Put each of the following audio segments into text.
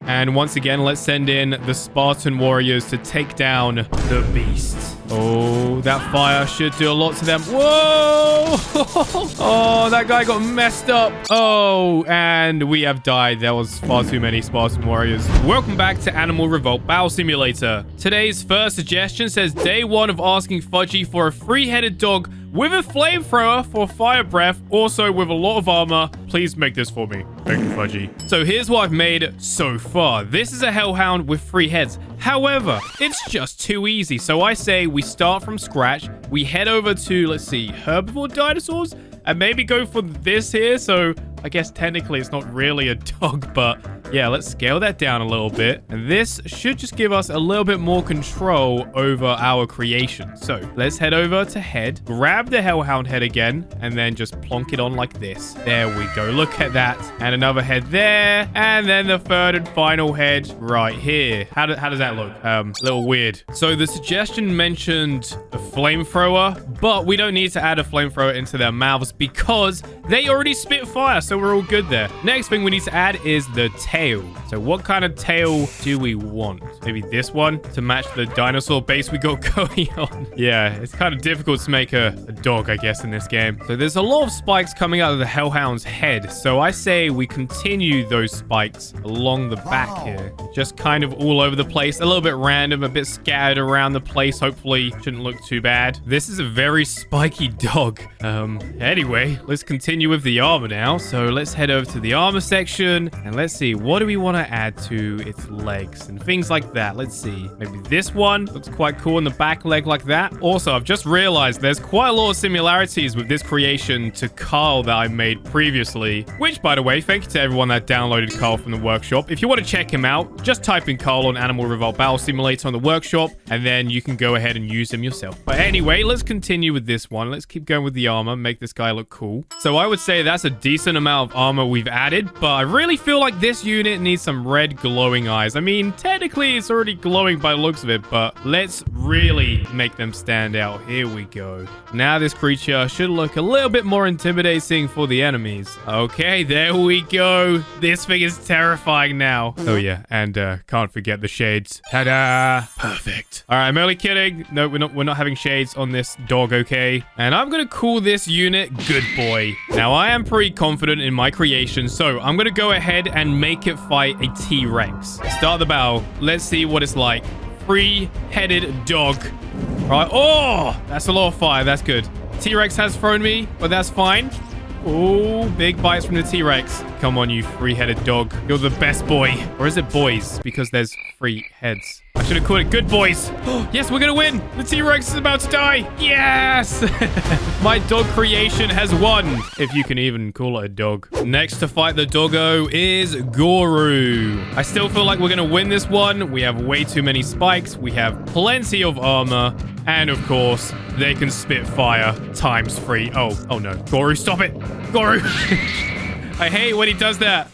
And once again, let's send in the Spartan warriors to take down the beast. Oh, that fire should do a lot to them. Whoa! Oh, that guy got messed up. Oh, and we have died. There was far too many Spartan warriors. Welcome back to Animal Revolt Battle Simulator. Today's first suggestion says day 1 of asking Fudgy for a 3-headed dog with a flamethrower for fire breath, also with a lot of armor. Please make this for me. Thank you, Fudgy. So here's what I've made so far. This is a hellhound with 3 heads. However, it's just too easy. So I say we start from scratch. We head over to, let's see, herbivore dinosaurs, and maybe go for this here. So I guess technically it's not really a dog, but yeah, let's scale that down a little bit. And this should just give us a little bit more control over our creation. So let's head over to head, grab the hellhound head again, and then just plonk it on like this. There we go. Look at that. And another head there. And then the third and final head right here. How does that look? A little weird. So the suggestion mentioned a flamethrower, but we don't need to add a flamethrower into their mouths because they already spit fire. So we're all good there. Next thing we need to add is the tail. So what kind of tail do we want? Maybe this one to match the dinosaur base we got going on. Yeah, it's kind of difficult to make a dog, I guess, in this game. So there's a lot of spikes coming out of the hellhound's head. So I say we continue those spikes along the back here. Just kind of all over the place. A little bit random, a bit scattered around the place. Hopefully shouldn't look too bad. This is a very spiky dog. Anyway, let's continue with the armor now. So let's head over to the armor section and let's see, what do we want to add to its legs and things like that? Let's see. Maybe this one looks quite cool in the back leg like that. Also, I've just realized there's quite a lot of similarities with this creation to Carl that I made previously, which, by the way, thank you to everyone that downloaded Carl from the workshop. If you want to check him out, just type in Carl on Animal Revolt Battle Simulator on the workshop, and then you can go ahead and use him yourself. But anyway, let's continue with this one. Let's keep going with the armor, make this guy look cool. So I would say that's a decent amount of armor we've added, but I really feel like this unit needs some red glowing eyes. I mean, technically it's already glowing by the looks of it, but let's really make them stand out. Here we go. Now this creature should look a little bit more intimidating for the enemies. Okay, there we go. This thing is terrifying now. Oh yeah, and can't forget the shades. Ta-da! Perfect. All right, I'm only kidding. No, we're not having shades on this dog, okay? And I'm gonna call this unit Good Boy. Now I am pretty confident in my creation, so I'm gonna go ahead and make it fight a T-Rex. Start the battle. Let's see what it's like. 3-headed dog. Right. Oh, that's a lot of fire. That's good. T-Rex has thrown me, but that's fine. Oh, big bites from the T-Rex. Come on, you 3-headed dog. You're the best boy. Or is it boys? Because there's 3 heads. I should have called it good boys. Yes, we're going to win. The T-Rex is about to die. Yes. My dog creation has won. If you can even call it a dog. Next to fight the doggo is Guru. I still feel like we're going to win this one. We have way too many spikes. We have plenty of armor. And of course, they can spit fire ×3. Oh no. Guru, stop it. Guru. I hate when he does that.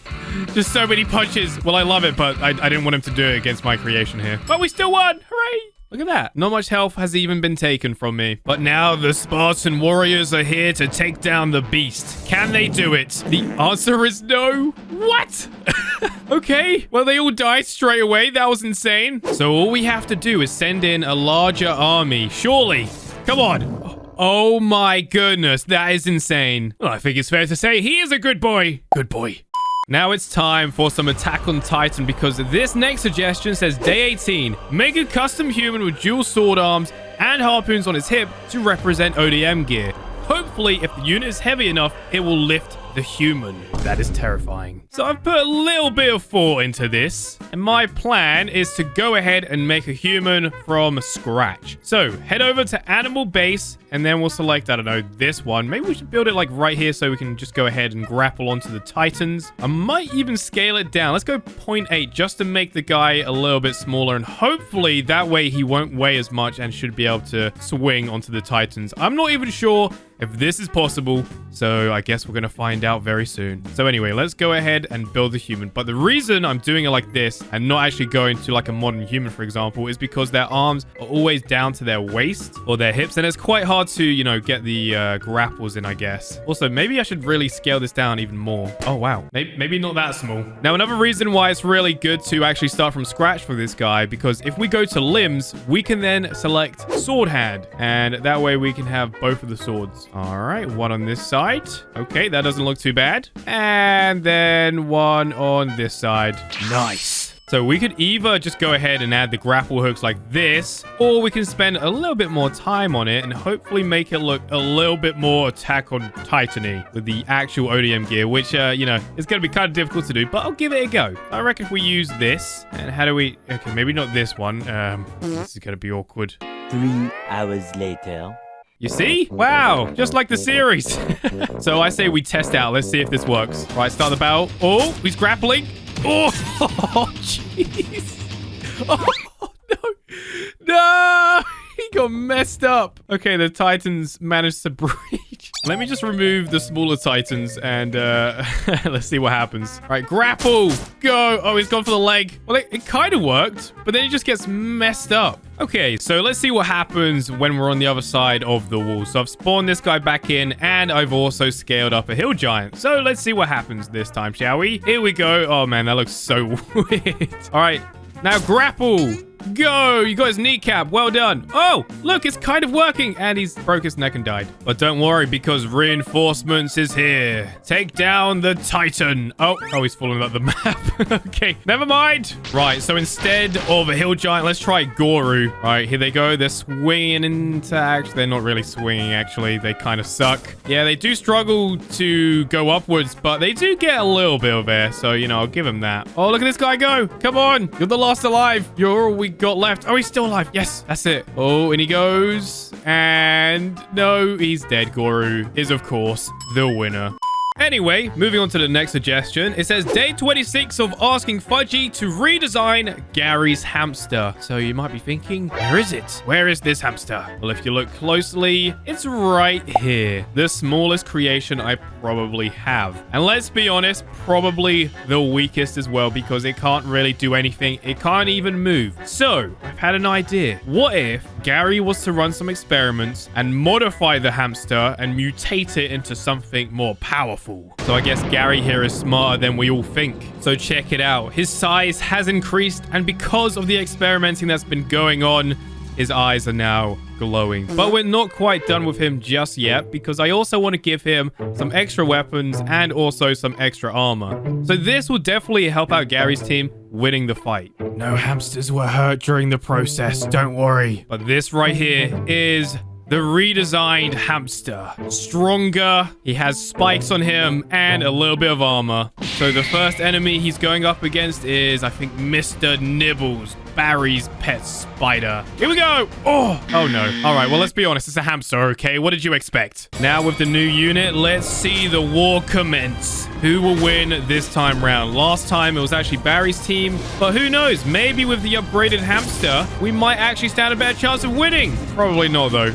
Just so many punches. Well, I love it, but I didn't want him to do it against my creation here. But we still won. Hooray. Look at that. Not much health has even been taken from me. But now the Spartan warriors are here to take down the beast. Can they do it? The answer is no. What? Okay. Well, they all died straight away. That was insane. So all we have to do is send in a larger army. Surely. Come on. Oh my goodness. That is insane. Well, I think it's fair to say he is a good boy. Good boy. Now it's time for some Attack on Titan because this next suggestion says day 18. Make a custom human with dual sword arms and harpoons on its hip to represent ODM gear. Hopefully, if the unit is heavy enough, it will lift the human. That is terrifying. So I've put a little bit of thought into this, and my plan is to go ahead and make a human from scratch. So head over to animal base, and then we'll select, I don't know, this one. Maybe we should build it like right here so we can just go ahead and grapple onto the Titans. I might even scale it down. Let's go 0.8 just to make the guy a little bit smaller, and hopefully that way he won't weigh as much and should be able to swing onto the Titans. I'm not even sure if this is possible. So I guess we're going to find out very soon. So anyway, let's go ahead and build the human. But the reason I'm doing it like this and not actually going to like a modern human, for example, is because their arms are always down to their waist or their hips. And it's quite hard to, you know, get the grapples in, I guess. Also, maybe I should really scale this down even more. Oh, wow. Maybe not that small. Now, another reason why it's really good to actually start from scratch for this guy, because if we go to limbs, we can then select sword hand. And that way we can have both of the swords. All right, one on this side. Okay, that doesn't look too bad. And then one on this side. Nice. So we could either just go ahead and add the grapple hooks like this, or we can spend a little bit more time on it and hopefully make it look a little bit more Attack on Titan-y with the actual ODM gear, which, you know, is going to be kind of difficult to do, but I'll give it a go. I reckon if we use this, and how do we... Okay, maybe not this one. This is going to be awkward. 3 hours later. You see? Wow, just like the series. So I say we test out. Let's see if this works. Right, start the battle. Oh, he's grappling. Oh, jeez. Oh, no. No, he got messed up. Okay, the Titans managed to breach. Let me just remove the smaller Titans and let's see what happens. All right, grapple. Go. Oh, he's gone for the leg. Well, it kind of worked, but then he just gets messed up. Okay, so let's see what happens when we're on the other side of the wall. So I've spawned this guy back in, and I've also scaled up a hill giant. So let's see what happens this time, shall we? Here we go. Oh, man, that looks so weird. All right, now grapple. Go! You got his kneecap. Well done. Oh, look, it's kind of working. And he's broke his neck and died. But don't worry, because reinforcements is here. Take down the Titan. Oh, he's falling up the map. Okay, never mind. Right, so instead of a hill giant, let's try Goru. Right, here they go. They're swinging into... Actually, they're not really swinging, actually. They kind of suck. Yeah, they do struggle to go upwards, but they do get a little bit of air. So, you know, I'll give them that. Oh, look at this guy go. Come on. You're the last alive. You're all we got left. Oh, he's still alive. Yes, that's it. Oh, and he goes. And no, he's dead. Goru is, of course, the winner. Anyway, moving on to the next suggestion. It says day 26 of asking Fudgy to redesign Gary's hamster. So you might be thinking, where is it? Where is this hamster? Well, if you look closely, it's right here. The smallest creation I probably have. And let's be honest, probably the weakest as well, because it can't really do anything. It can't even move. So I've had an idea. What if Gary was to run some experiments and modify the hamster and mutate it into something more powerful? So I guess Gary here is smarter than we all think. So check it out. His size has increased, and because of the experimenting that's been going on, his eyes are now glowing. But we're not quite done with him just yet, because I also want to give him some extra weapons and also some extra armor. So this will definitely help out Gary's team winning the fight. No hamsters were hurt during the process, don't worry. But this right here is the redesigned hamster. Stronger, he has spikes on him, and a little bit of armor. So the first enemy he's going up against is, I think, Mr. Nibbles, Barry's pet spider. Here we go. Oh no. All right, well, let's be honest. It's a hamster, okay? What did you expect? Now with the new unit, let's see the war commence. Who will win this time round? Last time, it was actually Barry's team. But who knows? Maybe with the upgraded hamster, we might actually stand a better chance of winning. Probably not, though.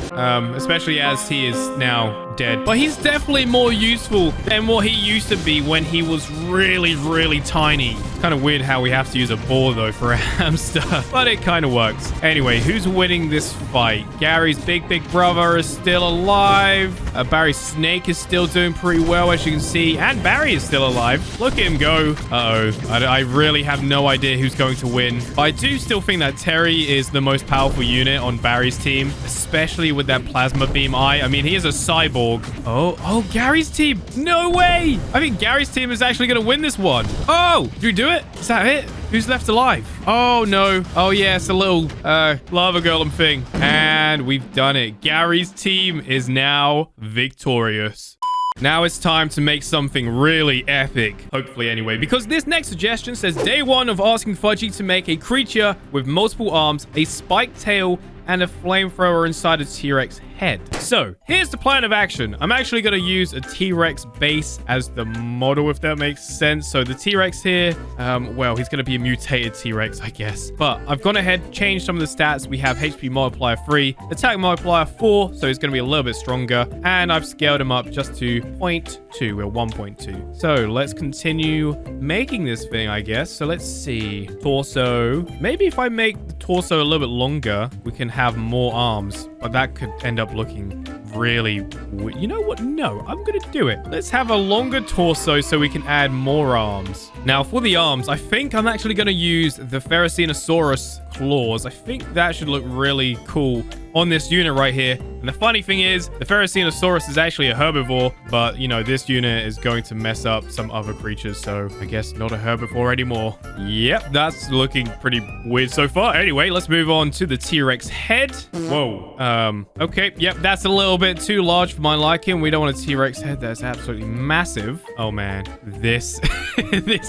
Especially as he is now dead. But he's definitely more useful than what he used to be when he was really, really tiny. Kind of weird how we have to use a boar, though, for a hamster. But it kind of works. Anyway, who's winning this fight? Gary's big brother is still alive. Barry's snake is still doing pretty well, as you can see. And Barry is still alive. Look at him go. Uh-oh. I really have no idea who's going to win. But I do still think that Terry is the most powerful unit on Barry's team, especially with that plasma beam eye. I mean, he is a cyborg. Oh, Gary's team. No way. I think Gary's team is actually going to win this one. Oh, did we do it? Is that it? Who's left alive? Oh, no. Oh, yeah, it's a little lava golem thing. And we've done it. Gary's team is now victorious. Now it's time to make something really epic. Hopefully anyway, because this next suggestion says day 1 of asking Fudgy to make a creature with multiple arms, a spiked tail, and a flamethrower inside a T-Rex head. So here's the plan of action. I'm actually going to use a T-Rex base as the model, if that makes sense. So the T-Rex here, well, he's going to be a mutated T-Rex, I guess. But I've gone ahead, changed some of the stats. We have HP multiplier 3, attack multiplier 4, so he's going to be a little bit stronger. And I've scaled him up just to 0.2. We're 1.2. So let's continue making this thing, I guess. So let's see. Torso. Maybe if I make the torso a little bit longer, we can have more arms. But that could end up looking really weird. You know what? No, I'm going to do it. Let's have a longer torso so we can add more arms. Now, for the arms, I think I'm actually going to use the Ferrocenosaurus claws. I think that should look really cool on this unit right here. And the funny thing is, the Ferrocenosaurus is actually a herbivore, but, you know, this unit is going to mess up some other creatures, so I guess not a herbivore anymore. Yep, that's looking pretty weird so far. Anyway, let's move on to the T-Rex head. Whoa. Okay, yep, that's a little bit too large for my liking. We don't want a T-Rex head. That's absolutely massive. Oh, man. This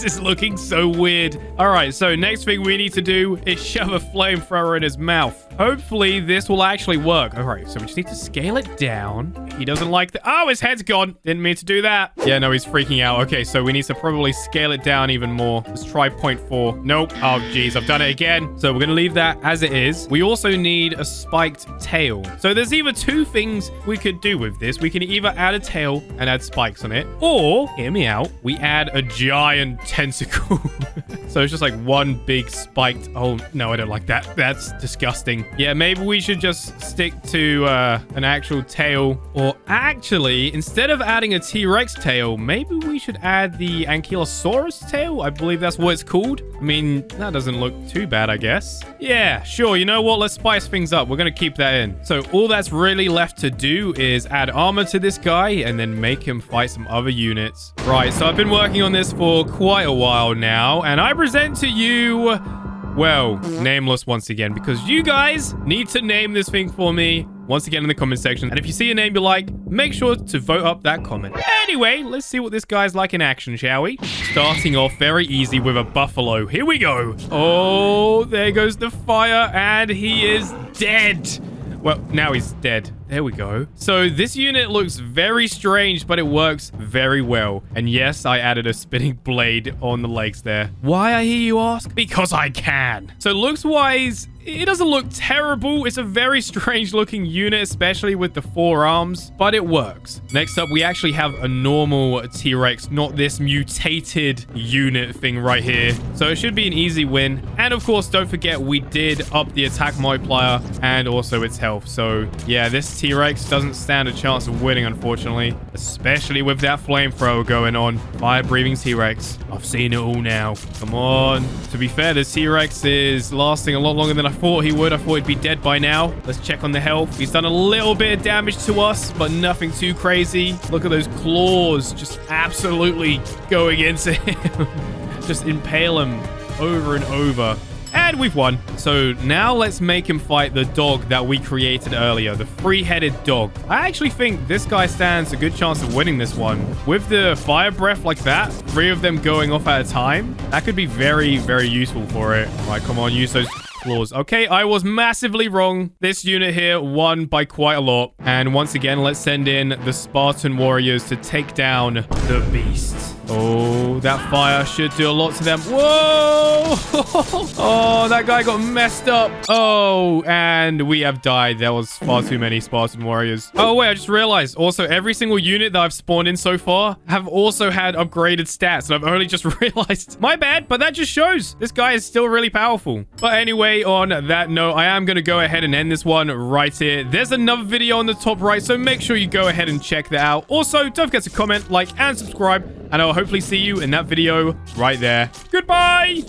is looking so weird. All right, so next thing we need to do is shove a flamethrower in his mouth. Hopefully, this will actually work. All right, so we just need to scale it down. He doesn't like the... Oh, his head's gone. Didn't mean to do that. Yeah, no, he's freaking out. Okay, so we need to probably scale it down even more. Let's try 0.4. Nope. Oh, geez, I've done it again. So we're going to leave that as it is. We also need a spiked tail. So there's either two things we could do with this. We can either add a tail and add spikes on it, or, hear me out, we add a giant tentacle. So it's just like one big spiked... Oh, no, I don't like that. That's disgusting. Yeah, maybe we should just stick to an actual tail. Or actually, instead of adding a T-Rex tail, maybe we should add the Ankylosaurus tail. I believe that's what it's called. I mean, that doesn't look too bad, I guess. Yeah, sure. You know what? Let's spice things up. We're going to keep that in. So all that's really left to do is add armor to this guy and then make him fight some other units. Right, so I've been working on this for quite a while now, and I present to you... Well, nameless once again, because you guys need to name this thing for me once again in the comment section. And if you see a name you like, make sure to vote up that comment. Anyway, let's see what this guy's like in action, shall we? Starting off very easy with a buffalo. Here we go. Oh, there goes the fire, and he is dead. Well, now he's dead. There we go. So this unit looks very strange, but it works very well. And yes, I added a spinning blade on the legs there. Why, I hear you ask? Because I can. So looks-wise, it doesn't look terrible. It's a very strange looking unit, especially with the 4 arms, but it works. Next up, we actually have a normal T-Rex, not this mutated unit thing right here. So it should be an easy win. And of course, don't forget, we did up the attack multiplier and also its health. So yeah, this T-Rex doesn't stand a chance of winning, unfortunately, especially with that flamethrower going on. Fire-breathing T-Rex. I've seen it all now. Come on. To be fair, this T-Rex is lasting a lot longer than I thought he would. I thought he'd be dead by now. Let's check on the health. He's done a little bit of damage to us, but nothing too crazy. Look at those claws just absolutely going into him. Just impale him over and over. And we've won. So now let's make him fight the dog that we created earlier, the 3-headed dog. I actually think this guy stands a good chance of winning this one. With the fire breath like that, 3 of them going off at a time, that could be very, very useful for it. All right, come on, use those claws. Okay, I was massively wrong. This unit here won by quite a lot. And once again, let's send in the Spartan warriors to take down the beasts. Oh, that fire should do a lot to them. Whoa! Oh, that guy got messed up. Oh, and we have died. There was far too many Spartan warriors. Oh, wait, I just realized. Also, every single unit that I've spawned in so far have also had upgraded stats. And I've only just realized. My bad, but that just shows this guy is still really powerful. But anyway, on that note, I am going to go ahead and end this one right here. There's another video on the top right, so make sure you go ahead and check that out. Also, don't forget to comment, like, and subscribe. And I'll hopefully see you in that video right there. Goodbye!